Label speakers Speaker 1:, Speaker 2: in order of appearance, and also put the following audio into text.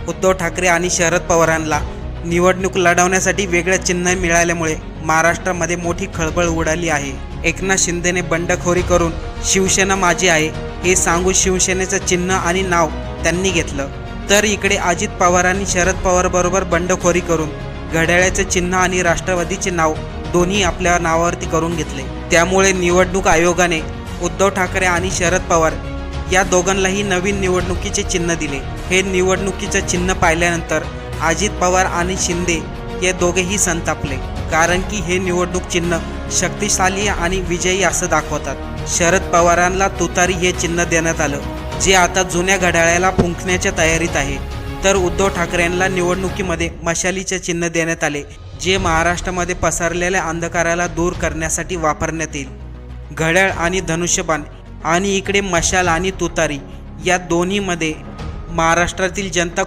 Speaker 1: उद्धव ठाकरे आणि शरद पवारांना निवडणूक लढवण्यासाठी वेगळं चिन्ह मिळाल्यामुळे महाराष्ट्रामध्ये मोठी खळबळ उडाली आहे। एकनाथ शिंदेने बंडखोरी करून शिवसेना माझी आहे हे सांगून शिवसेनेचं चिन्ह आणि नाव त्यांनी घेतलं, तर इकडे अजित पवारांनी शरद पवार बरोबर बंडखोरी करून घड्याळाचे चिन्ह आणि राष्ट्रवादीचे नाव दोन्ही आपल्या नावावरती करून घेतले। त्यामुळे निवडणूक आयोगाने उद्धव ठाकरे आणि शरद पवार या दोघांनाही नवीन निवडणुकीचे चिन्ह दिले। हे निवडणुकीचे चिन्ह पाहिल्यानंतर अजित पवार आणि शिंदे हे दोघेही संतापले, कारण की हे निवडणूक चिन्ह शक्तिशाली आणि विजयी असं दाखवतात। शरद पवारांना तुतारी हे चिन्ह देण्यात आलं, जे आता जुन्या घड्याळाला फुंकण्याच्या तयारीत आहे, तर उद्धव ठाकरेंना निवडणुकीमध्ये मशालीचे चिन्ह देण्यात आले, जे महाराष्ट्रामध्ये पसरलेल्या अंधकाराला दूर करण्यासाठी वापरण्यात येईल। घड्याळ आणि धनुष्यबाण आणि इकडे मशाल आणि तुतारी या दोन्हीमध्ये महाराष्ट्रातील जनता